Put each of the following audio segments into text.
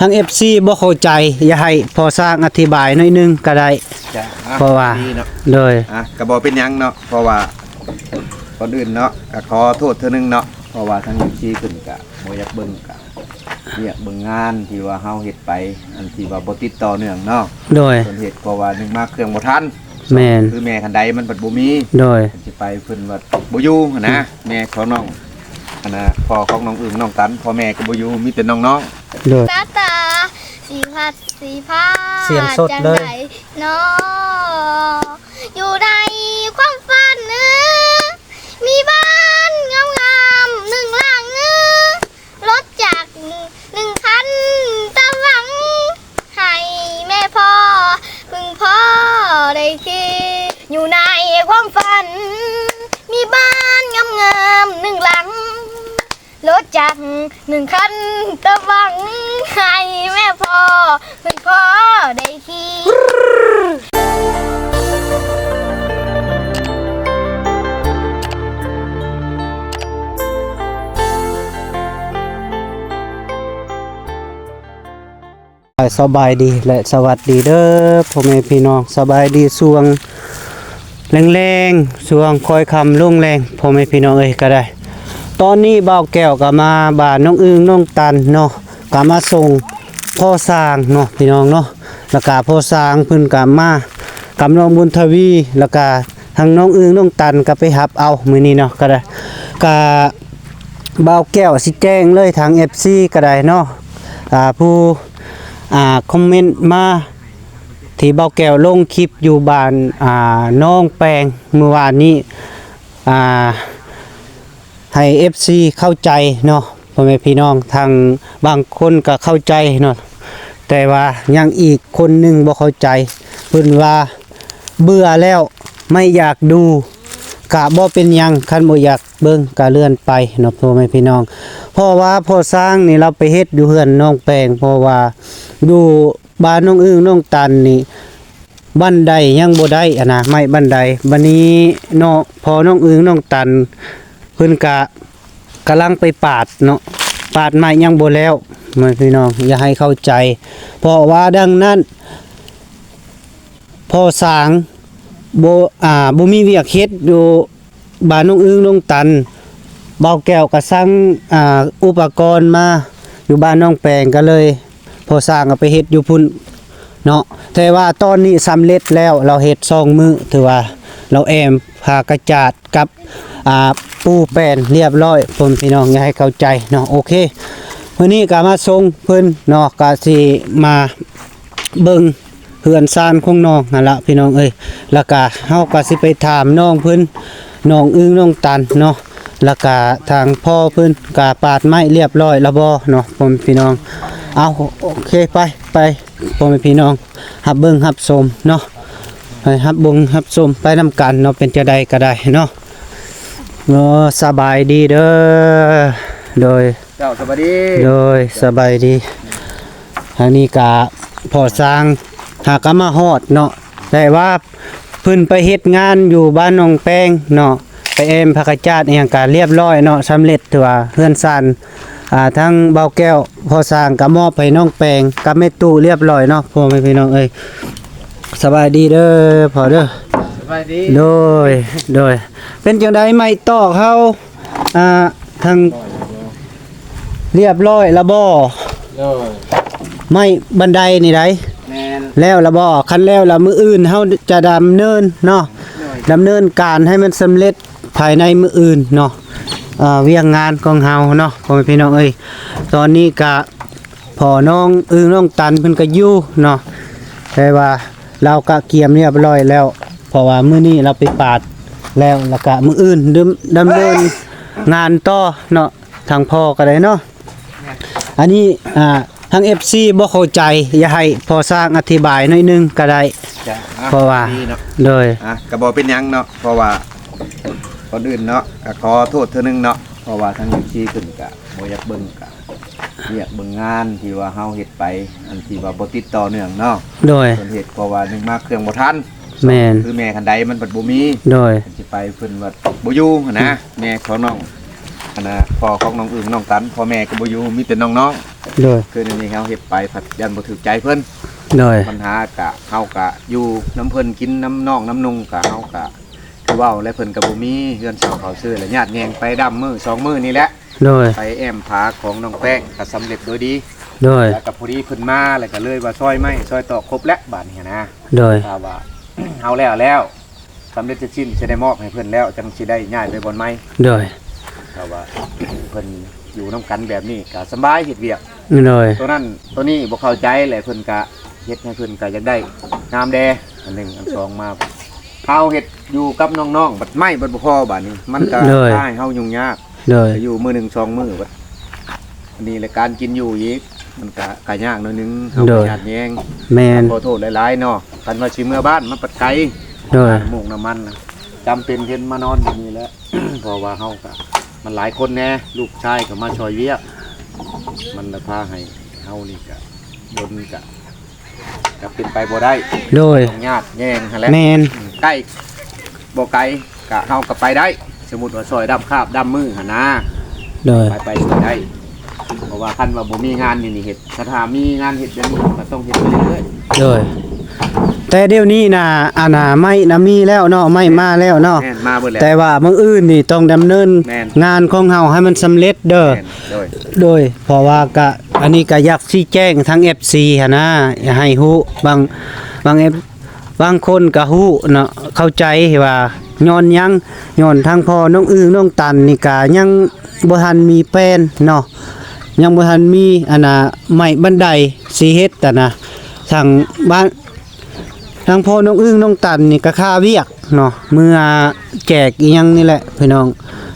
ทาง FC บ่เข้าใจอย่าให้พอสร้างอธิบายหน่อยนึงก็ได้เพราะว่าเลยก็บ่เป็นหยังเนาะเพราะว่าคนอื่นเนาะก็ขอโทษเทื่อนึงเนาะเพราะว่าทาง FC ขึ้นก็บ่อยากเบิ่งก็อยากเบิ่งงานที่ว่าเฮาเฮ็ดไปอันที่ว่าบ่ติดต่อเนื่องเนาะโดยเพิ่นเฮ็ดเพราะว่านึงมาเครื่องบ่ทันแม่นคือแม่คันใดมันบ่มีโดยสิไปเพิ่นว่าบ่อยู่หั่นนะแม่ของน้องอันน่ะพ่อของน้องอึ่งน้องตันพ่อแม่ก็บ่อยู่มีแต่น้องๆโดยตาตาสีพัดสีผ้าเสียงสดเลยเนาะอยู่ในความฝันมีบ้านงามๆหนึ่งหลังรถจักรหนึ่งคันตะหวังให้แม่พ่อพึ่งพ่อได้คืออยู่ในความฝันมีบ้านงามๆหนึ่งหลังรถจักรหนึ่งคันตะวังให้แม่พ่อพึ่งพ่อได้ขี่สบายดีและสวัสดีเด้อพ่อแม่พี่น้องสบายดีสวงแรงๆสวงคอยคำลุ่งแรงพ่อแม่พี่น้องเอ้ยก็ได้ตอนนี้บ่าวแก้วก็มาบ้านน้องอึ่งน้องตันเนาะก็มาส่งพ่อสร้างเนาะพี่น้องเนาะแล้วก็พ่อสร้างเพิ่นก็มากับน้องบุญทวีแล้วก็ทางน้องอึ่งน้องตันก็ไปรับเอามื้อนี้เนาะก็ได้ก็บ่าวแก้วสิแจ้งเลยทาง FC ก็ได้เนาะผู้คอมเมนต์มาที่เบาแก้วลงคลิปอยู่บ้านน้องแปงเมื่อวานนี้ให้ FC เข้าใจเนาะพ่อแม่พี่น้องทางบางคนก็เข้าใจเนาะแต่ว่ายังอีกคนหนึ่งบ่เข้าใจเพิ่นว่าเบื่อแล้วไม่อยากดูกะบ่เป็นหยังคันบ่อยากเบิ่งกะเลื่อนไปเนาะพ่อแม่พี่น้องเพราะว่าพ่อสร้างนี่เราไปเฮ็ดอยู่เฮือนน้องแปงเพราะว่าอยู่บ้านน้องอึ่งน้องตันนี่บันไดยังบ่ได้นะไม้บันไดบัดนี้เนาะพอน้องอึ่งน้องตันเพิ่นกะกำลังไปปาดเนาะปาดไม้ยังบ่แล้วแม่พี่น้องอย่าให้เข้าใจเพราะว่าดังนั้นพ่อสร้างบ่มีเวียกเฮ็ดอยู่บ้านน้องอึ่งน้องตันเบาแก้วก็สั่งอุปกรณ์มาอยู่บ้านน้องแปงก็เลยพอสร้างก็ไปเฮ็ดอยู่พุ่นเนาะแต่ว่าตอนนี้สำเร็จแล้วเราเฮ็ด2มื้อถือว่าเราแอมพากระจาดกับปูแป้นเรียบร้อยพ่อพี่น้องอย่าให้เข้าใจเนาะโอเควันนี้ก็มาส่งเพิ่นเนาะก็สิมาเบิ่งเฮือนซ่านของน้องนั่นล่ะพี่น้องเอ้ยแล้วก็เฮาก็สิไปถามน้องเพิ่นน้องอึ้งน้องตันเนาะแล้วก็ทางพ่อเพิ่นก็ปาดไม้เรียบร้อยแล้วบ่เนาะพ่อพี่น้องเอาโอเคไปพ่อแม่พี่น้องรับเบิ่งรับชมเนาะไปรับเบิ่งรับชมไปนำกันเนาะเป็นจะใดก็ได้เนาะสบายดีเด้อโดยเจ้าสบายดีโดยสบายดีอันนี้ก็พอสร้างหากมาฮอดเนาะแต่ว่าเพิ่นไปเฮ็ดงานอยู่บ้านน้องแป้งเนาะไปเอมพระกจาดอีหยังก็เรียบร้อยเนาะสำเร็จถือว่าเฮือนซ่านทั้งเบาแก้วพอสร้างก็มอบให้น้องแปงกับแม่ตู้เรียบร้อยเนาะพ่อแม่พี่น้องเอ้ยสบายดีเด้อพ่อเด้อสบายดีโดยเป็นจังได๋ไม่ตอกเฮาทางเรียบร้อยแล้วบ่ไม่บันไดนี่ไดแม่นแล้วละบ่คันแล้วละมื้ออื่นเฮาจะดำเนินเนาะดำเนินการให้มันสำเร็จภายในมื้ออื่นเนาะเวียงงานของเฮาเนาะพ่อแม่พี่น้องเอ้ยตอนนี้ก็พ่อน้องอึ้งน้องตันเพิ่นก็อยู่เนาะแต่ว่าเราก็เกียมเรียบร้อยแล้วเพราะว่ามื้อนี้เราไปปาดแล้วก็มื้ออื่นดำเนินงานต่อเนาะทางพ่อก็ได้เนาะอันนี้ทาง FC บ่เข้าใจอย่าให้พอสร้างอธิบายหน่อยนึงก็ได้เพราะว่าเลยก็บ่เป็นหยังเนาะเพราะว่าคนอื่นเนาะก็ขอโทษเทื่อนึงเนาะเพราะว่าทางที่ขึ้นก็บ่อยากเบิ่งก็อยากเบิ่งงานที่ว่าเฮาเฮ็ดไปอันที่ว่าบ่ติดต่อเนื่องเนาะโดยเพิ่นเฮ็ดเพราะว่านึงมาเครื่องบ่ทันแม่นคือแม่คันใดมันบ่มีโดยสิไปเพิ่นว่าบ่อยู่หั่นนะแม่ของน้องอันน่ะพ่อของน้องอึ่งน้องตันพ่อแม่ก็บ่อยู่มีแต่น้องโ โดย คือในนี้เฮาเฮ็ดไปผัดยันบ่ถูกใจเพิ่น โดย ปัญหากะเฮากะอยู่น้ำเพิ่นกินน้ำนองน้ำนุงกะเฮากะคือเว้าและเพิ่นก็บ่มีเฮือนเสาเขาซื้อและญาติแยงไปดำมื้อ2มื้อนี่แหละ โดย ไปแอมผาของน้องแป้งก็สำเร็จโดยดี โดย แล้วก็พอดีเพิ่นมาแล้วก็เลยว่าซอยไม้ซอยตอกครบแล้วบาดนี้นะ โดย ถ้าว่า เอาแล้วสำเร็จจะสิ้นจะได้มอบให้เพิ่นแล้วจังสิได้ย้ายไปบอนไม้ โดย ถ้าว่า เพิ่นอยู่นํกันแบบนี้ก็สำบายเฮ็ดเวียก โดย ตัวนั้นตัวนี้บ่เข้าใจแหละเพิ่นก็เฮ็ดให้เพิ่นก็อยากได้งามแดอันหนึ่งอันสองมาเฮาเฮ็ดอยู่กับน้องๆบัดไม้บัดบ่พอบัดนี้ มันก็ได้เฮายุ่งยาก โดย อยู่มื้อหนึง2มื้อบัดอันนี้แหละการกินอยู่อีกมันก็ยากหน่อยนึงเฮาก็ญาติแยง แมน ขอโทษหลายๆเนาะคันว่าสิเมื่อบ้านมันปัดไกล โดย หมกน้ำมันน่ะจำเป็นเห็นมานอนแบบนี้แหล้ว เพราะว่าเฮาก็มันหลายคนแน่ลูกชายก็มาช่วยเวียกมันละพาให้เฮานี่ก็โดนก็เป็นไปบ่ได้ โดย ต้องญาติแย่งหั่นแหละ แมน ใกล้บ่ไกลก็เฮาก็ไปได้ สมมุติว่าซอยดำคาบดำมือหั่นนะ โดย ไปช่วยได้ เพราะว่าคันว่าบ่มีงานนี่เฮ็ดถ้ามีงานเฮ็ดอย่างนี้ก็ต้องเฮ็ดไปเรื่อย โดย แต่เดี๋ยวนี้นะอาณาไม่นะมีแล้วเนาะไม่มาแล้วเนาะ ๆแม่นมาเบิดแล้ว แต่ว่ามื้ออื่นนี่ต้องดำเนิน แม่น งานของเฮาให้มันสำเร็จเด้อ แม่นโดย โดยเพราะว่าก็อันนี้ก็อยากชี้แจงทั้ง FC หั่นนะอย่าให้ฮู้บาง F บางคนก็ฮู้เนาะเข้าใจว่าย้อนหยังย้อนทางพ่อน้องอื้อน้องตันนี่ก็ยังบ่ทันมีแป้นเนาะยังบ่ทันมีอันน่ะไม้บันไดสิเฮ็ดอะนะทางบ้านทางพ่อน้องอื้อน้องตันนี่ก็ค่าเวียกเนาะเมื่อแจกอีหยังนี่แหละพี่น้อง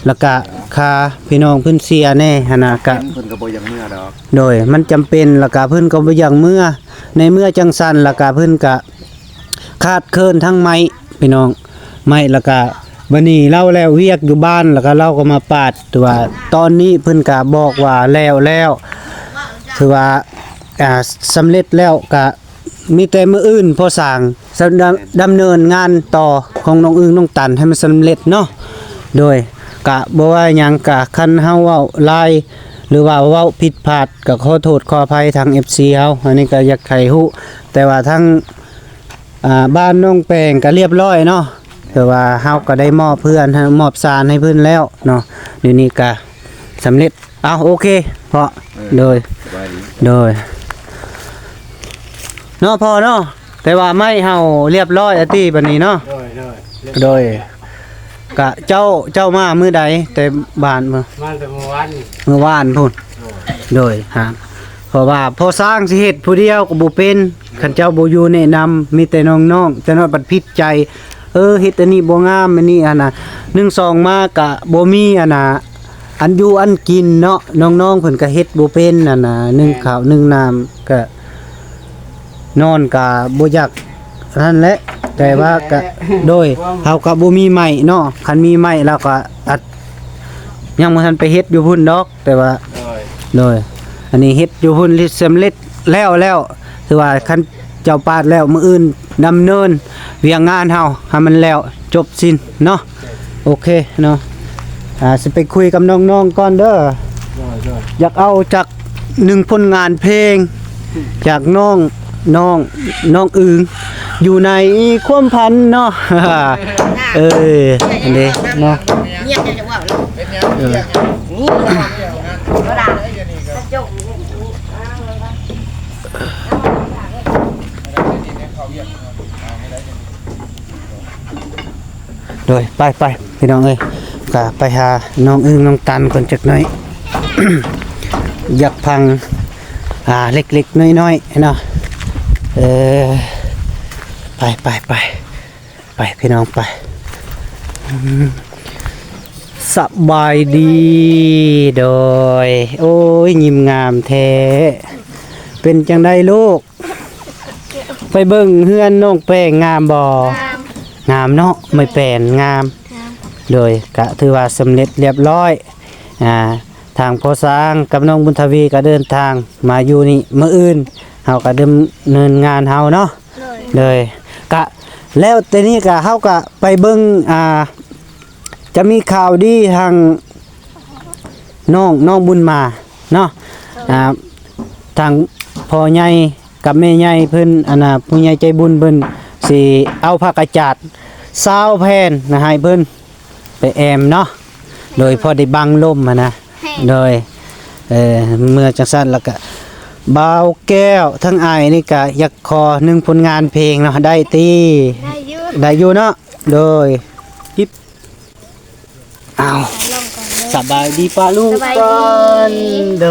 แล้วก็ค่าพี่น้องเพิ่นเสียแน่หั่นน่ะก็ เพิ่นก็บ่อยังเมื่อดอก โดยมันจำเป็นแล้วก็เพิ่นก็บ่อย่างเมื่อในเมื่อจังซั่นแล้วก็เพิ่นก็ขาดเคินทั้งไม้พี่น้องไม้แล้วก็บัดนี้เราแล้วเวียกอยู่บ้านแล้วก็เราก็มาปาดแต่ว่าตอนนี้เพิ่นก็บอกว่าแล้วถือว่าสำเร็จแล้วก็มีแต่มื้ออื่นพอสร้างดำเนินงานต่อของน้องอึ้งน้องตันให้มันสำเร็จเนาะโดยก็บ่ว่าหยังก็คันเฮาเว้าหลาย หรือว่าเว้าผิดพลาดก็ขอโทษขออภัยทาง FC เฮาอันนี้ก็อยากให้ฮู้แต่ว่าทางบ้านน้องแปงก็เรียบร้อยเนาะแต่ว่าเฮาก็ได้มอบเพื่อนมอบสารให้เพิ่นแล้วเนาะเดี๋ยวนี้ก็สำเร็จเอาโอเคเพาะโดย สบายดี โดยเนาะพอเนาะแต่ว่าไม่เฮาเรียบร้อยอะติบัดนี้เนาะโดยกะเจ้ามามื้อใดแต่บ้านมื้อ มาแต่เมื่อวานนี่ เมื่อวานพุ่นโดยฮะเพราะว่าพอสร้างสิเฮ็ดผู้เดียวก็บ่เป็นคันเจ้าบ่อยู่แนะนำมีแต่น้องๆแต่น้อยบัดผิดใจเฮ็ดอันนี้บ่งามอันนี้นะ1 2มาก็บ่มีนะอันอยู่อันกินเนาะน้องๆเพิ่นก็เฮ็ดบ่เป็นนะนึ่งข้าวนึ่งน้ำก็นอนก็บ่อยากนั่นแหละแต่ว่าก็โดยเฮาก็บ่มีไม้เนาะคันมีไม้แล้วก็อัดยังบ่ทันไปเฮ็ดอยู่พุ่นดอกแต่ว่า โดยอันนี้เฮ็ดอยู่พุ่นสำเร็จแล้วถือว่าคันเจ้าปาดแล้วมื้ออื่นดำเนินเวียงงานเฮาให้มันแล้วจบสิ้นเนาะโอเคเนาะสิไปคุยกับน้องๆก่อนเด้ออยากเอาจาก1ผลงานเพลงจากน้องอึงอยู่ในความพันเนาะ อันนี้เนาะ เงียบจะว่า เออ เวลาจก โดยไปพี่น้องเอ้ยก็ไปหาน้องอึ้งน้องตันก่อนจักหน่อย อยากพังเล็กๆน้อยๆเนาะไปพี่น้องไปสบายดีโดยโอ้ยยิ้มงามแท้เป็นจังได้ลูกไปเบิ่งเฮือนน้องแป้งงามบ่งามเนาะไม่แปลนงามโดยก็ถือว่าสำเร็จเรียบร้อยทางพ่อสร้างกับน้องบุญทวีก็เดินทางมาอยู่นี่มื้ออื่นเฮาก็ดำเนินงานเฮาเนาะเลยก็แล้วแต่นี้ก็เฮาก็ไปเบิ่งจะมีข่าวดีทางน้องบุญมาเนาะ ทางพ่อใหญ่กับแม่ใหญ่เพิ่นอันน่ะผู้ใหญ่ใจบุญเพิ่นสิเอาผ้ากระจาด20แผ่นนะให้เพิ่นไปแอมเนาะโดยพอได้บังลมอะนะโดยเมื่อจังซั่นแล้วก็บ่าวแก้วทั้งอ้ายนี่ก็อยากขอหนึ่งผลงานเพลงเนาะได้ติ ได้อยู่ ได้อยู่เนาะโดยจิ๊บอ้าว ลองก่อนเลย สบายดีป้าลุง สบายดี ก่อนโด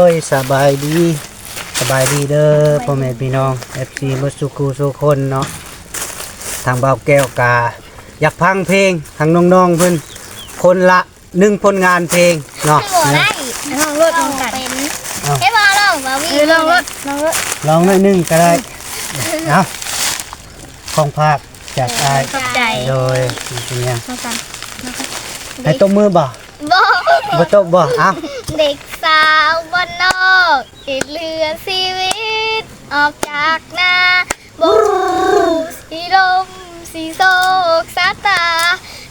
ยสบายดีเด้อพ่อแม่พี่น้อง FC บ่สุขสุคนเนาะทางบ่าวแก้วกาอยากฟังเพลงทางน้องๆเพิ่นคนละหนึ่งผลงานเพลงเนาะ ไม่บอกได้ลองรถลองกันให้มาลองมาวิ่งลองรถ ลองหน่อยหนึงก็ได้เอาของภาคจากอาย ขอบใจ โดยเป็นยัง มากัน ให้ตบมือบ่ บอก บ่ตบบ่เอ้า เด็กสาวบ้านนอกติดเรือชีวิต ออกจากนาบูสีลมสีโศกสาตา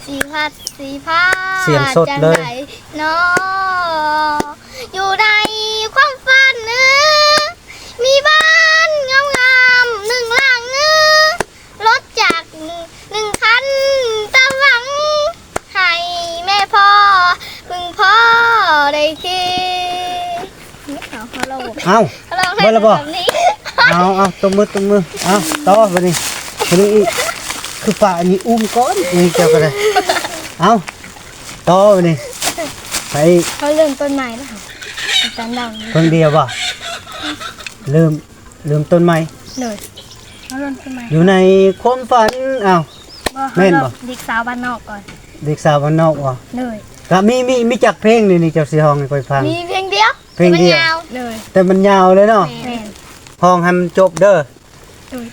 สีพัดสีพา เสียงสดเลย จังในออยู่ในความฝันเนื้อมีบ้านงามๆหนึ่งหลังเนื้อรถจากหนึ่งคันตามหวัง ให้แม่พ่อพึ่งพ่อได้คิดไม่เขาเรา เอ้า เราให้ บ่ละบ่ แบบนี้ เอาตบมือเอาต่อบัดนี้อีกคือป่าอันนี้อุ้มก่อนนี่เจ้าก็ได้เอาต่อบัดนี้ไป เขาเริ่มต้นใหม่แล้วค่ะอาจารย์ดัง คนเดียวบ่ลืมต้นไม้ เลยเขาเริ่มต้นใหม่ อยู่ในความฝันอ้าว แม่นบ่ เด็กสาวบ้านนอกก่อน เด็กสาวบ้านนอกบ่ เลย ก็มีจักเพลงนี่เจ้าสิฮ้องให้ค่อยฟัง มีเพลงเดียว เพลงเดียว แต่มันยาวเลย แต่มันยาวเลยเนาะ แม่น ฮ้องให้มันจบเด้อ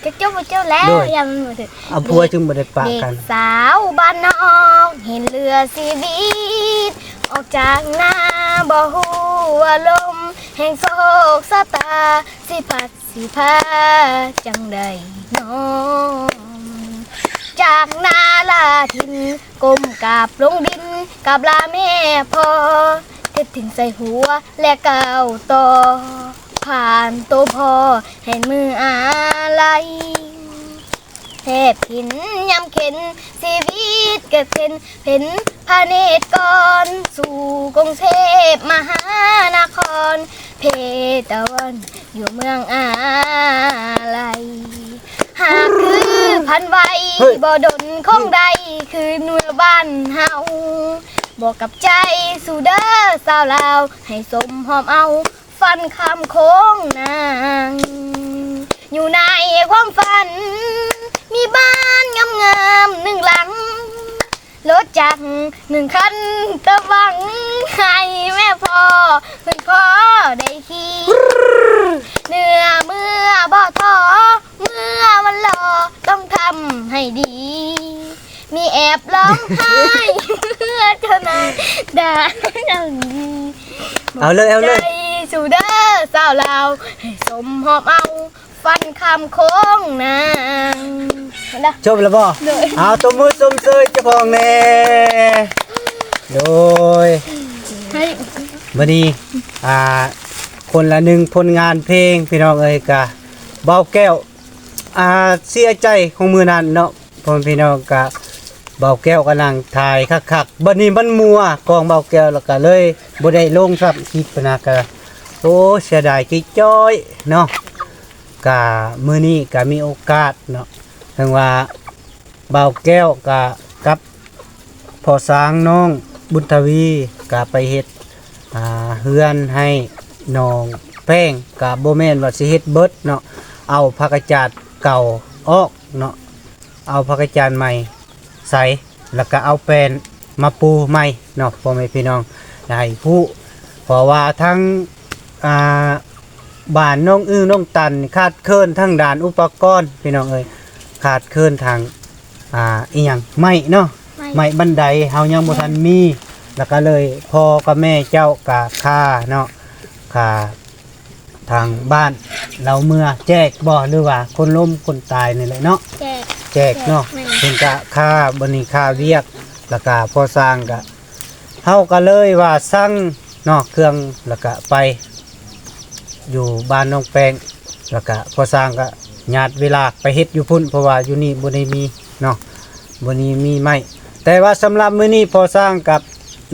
จะจบมาเจ้าแล้ว ด้วย ยังไม่หมดถึง เอาผัวจึงบ่ได้ปะ เด็ กัน กสาวบ้านนอกเห็นเรือชีวิต ออกจากนาบ่ฮู้ว่าลมแห่งโศกสตาสิพัดสิพาจังใดน้อจากนาลาทินก้มกราบลงดินกับลาแม่พ่อเก็บถึงใส่หัวและก้าวต่อ ผ่านตัวพ่อให้มืออะไรแทบหินยำเข็นชีวิตเกิดเพ็นพาเนตรก่อนสู่กรุงเทพมหานคร เพตะวันอยู่เมืองอะไรหากคือพันไว้บ่ดนคงใดคือเนื้อบ้านเฮาบอกกับใจสู่เด้อสาวลาวให้สมหอมเอาฟันคำโค้งนางอยู่ในความฝัน มีบ้านงามๆหนึ่งหลัง รถจักรหนึ่งคันตะวังให้แม่พ่อเพื่อนพ่อได้ขี่เหนื่อเมื่อบ่ท้อเมื่อวันรอต้องทำให้ดี มีแอบร้องไห้เมื่อเจ้านายด่าอย่างดี เอาเลย ใจสู่เด้อสาวลาวให้สมหอมเอาฟันคำโค้งนางนะ จบแล้วบ่เอาตบมือชมเชยเจ้าของแน่โดย ให้ วันนี้คนละหนึ่งผลงานเพลงพี่น้องเอ้ยกะเบาแก้วเสียใจของมือนั้นเนาะพ่อพี่น้องกะเบาแก้วกำลังถ่ายคักๆบัดนี้มันมัวกองเบาแก้วแล้วก็เลยบ่ได้ลงครับคลิปนะกะโอ้เสียดายจิจ้อยเนาะกะมื้อนี้ก็มีโอกาสเนาะถึงว่าเบาแก้วกะกับพ่อสร้างน้องบุญทวีกะไปเฮ็ดเฮือนให้น้องแป้งกับโบแมนว่าสิเฮ็ดเบิดเนาะเอาผักกาดจาดเก่าออกเนาะเอาผักกาดจาดใหม่ใส่แล้วก็เอาแป้นมาปูใหม่เนาะพ่อแม่พี่น้องได้ผู้เพราะว่าทั้งบ้านน้องน้องตันขาดเคินทั้งด่านอุปกรณ์พี่น้องเอ้ยขาดเคินทางอีหยังไม้เนาะไม้บันไดเฮายังบ่ทันมีแล้วก็เลยพ่อกับแม่เจ้ากะค่าเนาะค่าทางบ้านเราเมื่อแจกบ่หรือว่าคนล้มคนตายนี่แหละเนาะ แจกเนาะเป็นกะค่าบันนี้ค่าเรียกแล้วก็พอสร้างกะเฮาก็เลยว่าสั่งเนาะเครื่องแล้วก็ไป อยู่บ้านน้องแปงแล้วก็พอสร้างก็ญาติเวลาไปเฮ็ดอยู่พุ่นเพราะว่าอยู่นี่บ่ได้มีเนาะบ่นี้มีไม้แต่ว่าสำหรับมื้อนี้พอสร้างกับ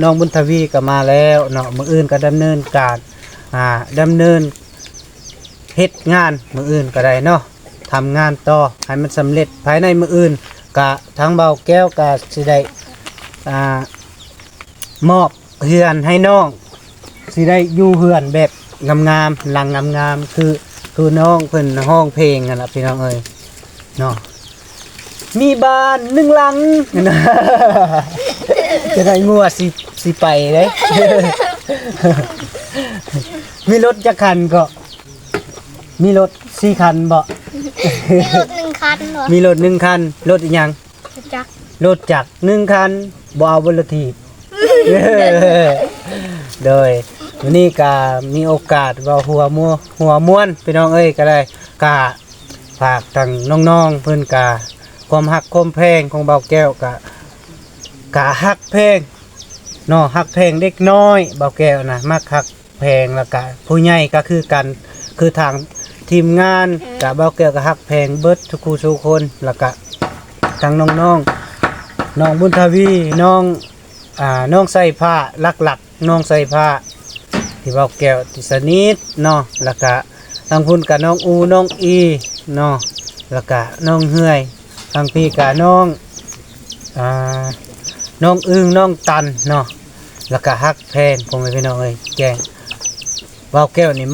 น้องบุญทวีก็มาแล้วเนาะมื้ออื่นก็ดำเนินการดำเนินเฮ็ดงานมื้ออื่นก็ได้เนาะทำงานต่อให้มันสำเร็จภายในมื้ออื่นก็ทางเบาแก้วก็สิได้มอบเฮือนให้น้องสิได้อยู่เฮือนแบบงามๆหลังงามๆคือน้องเพิ่นห้องเพลงนั่นล่ะพี่น้องเอ้ยเนาะมีบ้าน1หลังนะ จะได้งัวสิไปเด้ มีรถจักคันก็มีรถ4คันบ่ มีรถ1คันเหรอ มีรถ1คันรถอีหยัง จักร รถจักร1คันบ่เอาบนรถถีบ โดยวันนี้ก็มีโอกาสว่าหัวม้วนพี่น้องเอ้ยก็ได้กะฝากทางน้องๆเพิ่นกะความฮักความแพงของเบาแก้วกะฮักแพงเนาะฮักแพงเด็กน้อยเบาแก้วนะมักฮักแพงแล้วก็ผู้ใหญ่ก็คือกันคือทางทีมงานกะเบาแก้วก็ฮักแพงเบิดทุกคู่ทุกคนแล้วก็ทางน้องน้องบุญทวีน้องใส่ผ้าหลักๆน้องใส่ผ้าที่เบาแก้วที่สนิทเนาะแล้วก็ทางพุ่นกับน้องอูน้องอีเนาะแล้วก็น้องเฮือยทางพี่กับน้องอึ้งน้องตันเนาะแล้วก็ฮักแพงผมไม่น้องเอ้ยแกงเบาแก้วนี่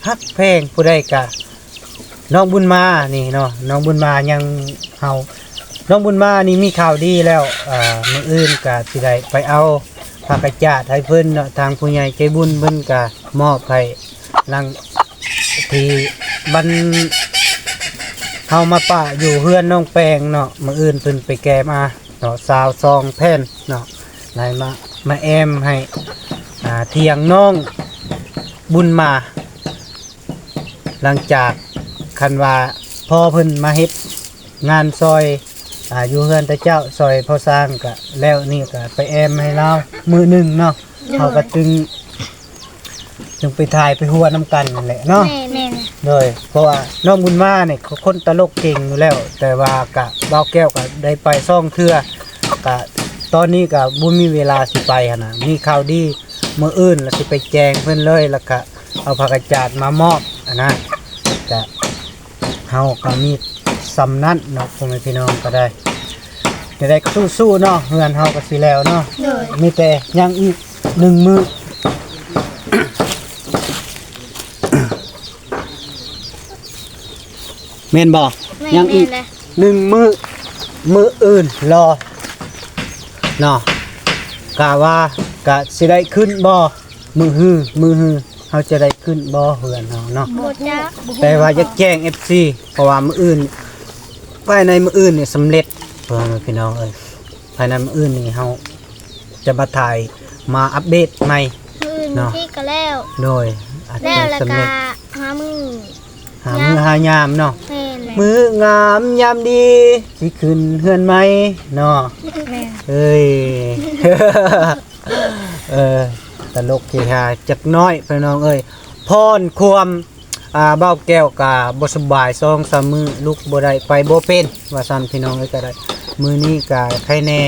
ฮักแพงผู้ใดกะน้องบุญมานี่เนาะน้องบุญมายังเฮาน้องบุญมานี่มีข่าวดีแล้วมื้ออื่นก็สิได้ไปเอาผักกระจาดให้เพิ่นเนาะทางผู้ใหญ่ใจบุญเพิ่นก็มอบให้หลังที่บันเฮามาป่าอยู่เฮือนน้องแปงเนาะมื้ออื่นเพิ่นไปแก้มาเนาะ22แผ่นเนาะได้มาแอมให้เที่ยงน้องบุญมา หลังจากคันว่าพ่อเพิ่นมาเฮ็ดงานซอยอยู่เฮือนแต่เจ้าซอยพ่อสร้างก็แล้วนี่ก็ไปแอมให้เรามือหนึ่งเนาะเขาก็จึงไปถ่ายไปหัวน้ำกันนั่นแหละเนาะ แม่ เลยเพราะว่าน้องบุญมาเนี่ยเขาคนตลกเก่งอยู่แล้วแต่ว่ากะเบาแก้วก็ได้ไปซ่องเทื่อกะตอนนี้ก็บ่มีเวลาสิไปหั่นน่ะมีข่าวดีมื้ออื่นแล้วสิไปแจงเพิ่นเลยแล้วก็เอาผักกระจาดมามอบนะก็เฮาก็มีสำนั้นเนาะพ่อแม่พี่น้องก็ได้จะได้สู้ๆเนาะเฮือนเฮาก็สิแล้วเนาะมีแต่ยังอีก1มื้อ แม่นบ่ แม่ ยังอีก เลย 1มื้ออื่นรอเนาะกะว่ากะสิได้ขึ้นบ่มือฮือเฮาจะได้ขึ้นบ่เฮือนเฮาเนาะ บดจัก แต่ว่าอยากแจ้ง FC เพราะว่ามื้ออื่นภายในมื้ออื่นนี่สำเร็จเพิ่นพี่น้องเอ้ยภายในมื้ออื่นนี่เฮาจะมาถ่ายมาอัปเดตใหม่ มื้ออื่น เนาะ ที่ก็แล้ว โดยอาจ แล้ จะ วแล้ว สำ ก็ เร็จ หามือ หามื้อหายามเนาะ แม่เลย มื้องามยามดีสิขึ้นเฮือนไหมเนาะ แม่ เอ้ย ตลกเฮฮาจักน้อยพี่น้องเอ้ยพรความเบ้าแก้วกะบ่สบาย2-3มื้อลุกบ่ได้ไปบ่เป็นว่าซั่นพี่น้องเอ้ยก็ได้มื้อนี้ก็ไข้แน่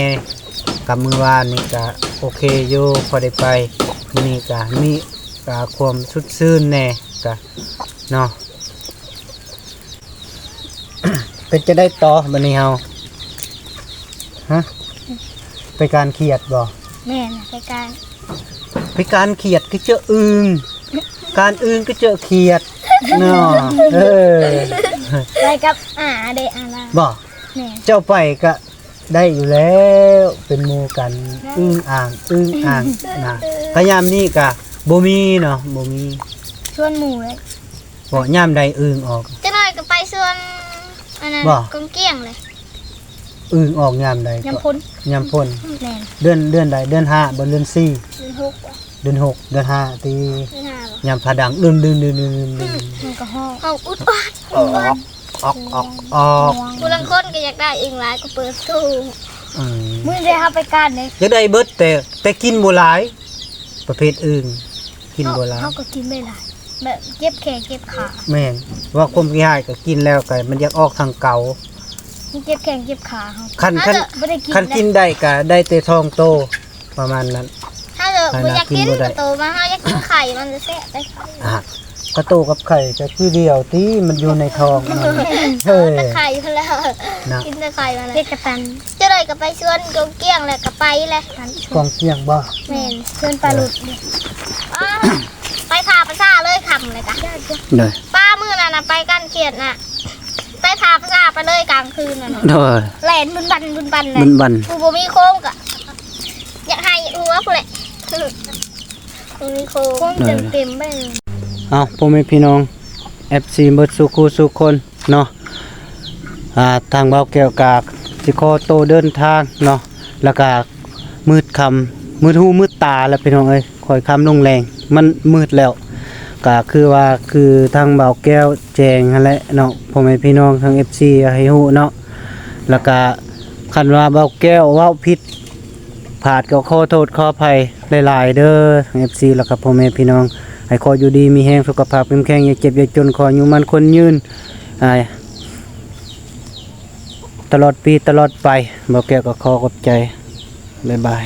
กับมื้อวานนี่ก็โอเคอยู่พอได้ไปมื้อนี้ก็มีความสุดชื่นแน่ก็เนาะ เป็นจะได้ต่อบัดนี้เฮาฮะไปการเขียดบ่ แม่น่ะไปการ ไปการเขียดก็เจออึงการอึงก็เจอเขียดเนาะไปกับเดอาลา บ่ แม่ เจ้าไปก็ได้อยู่แล้วเป็นหมู่กันอึงอ่างนะพยายามนี่ก็บ่มีเนาะบ่มี ชวนหมู่เลย บ่ยามใดอึงออก จะน้อยก็ไปส่วนอันนั้น บ่ กงเกี้ยงเลย อึงออกยามใด ยำพุน ยามพ่น แม่ เดือนใดเดือน5บ่เดือน4 6ว่ะ เดือน6เดือน5ตี ที่5ว่ะ ยามผาดังดึง มันก็ห้องอุดอัด ออก ผู้ลังคนก็อยากได้เองหลายก็เปิดตู้ อืม มื้อได้เฮาไปการเลย อยากได้เบิดแต่กินบ่หลายประเภทอื่นกินบ่หลาย เฮาก็กินไม่หลาย แบบเจ็บแขนเจ็บขา แม่นว่าความขี้หายก็กินแล้วก็มันอยากออกทางเก่า เจ็บแขนเจ็บขาเขา คัน ถ้าเกิดบ่ได้กิน คันกินได้ก็ได้แต่ท้องโตประมาณนั้น ถ้าเกิดบ่อยากกิน กินบ่ได้ ก็โตมาเฮาอยากกินไข่มันจะแซ่บได้ อ่ะกระโตกับไข่ก็คือเดียวที่มันอยู่ในท้องมันเฮ้ย แต่ไข่พอแล้ว นะ กินแต่ไข่มาแล้วเด็กกระตันจะได้ก็ไปชวนโยงเกี้ยงแหละก็ไปแหละ กองเกียงบ่ แม่นชวนปลาหลุดเนี่ยอ้าวไปพาภาษาเลยคำเลยจ้ะ เลย ป้ามือน่ะนะไปกันเขียดน่ะไปพาภาษาไปเลยกลางคืนน่ะนะ โดย แหลนบุญบันบุญบันเลย มันบัน กูบ่มีโค้งกะอยากให้หัวกูแหละกูมีโค้งเต็มๆไปเลย เอาพ่อแม่พี่น้อง FC เบิดสุคูสุคนเนาะทางเบาแก้วกากสิขอโตเดินทางเนาะแล้วก็มืดค่ำมืดหูมืดตาแล้วพี่น้องเอ้ยค่อยค่ำลงแรงมันมืดแล้วก็คือว่าคือทางเบาแก้วแจงนั่นแหละเนาะพ่อแม่พี่น้องทาง FC ให้ฮู้เนาะแล้วก็คันว่าเบาแก้วเว้าผิดผาดก็ขอโทษขออภัยหลายๆเด้อทาง FC แล้วก็พ่อแม่พี่น้องให้ขออยู่ดีมีแรงสุขภาพเข้มแข็งอย่าเจ็บอย่าจนขออยู่มันคนยืนตลอดปีตลอดไปเบาแก้วก็ขอขอบใจบ๊ายบาย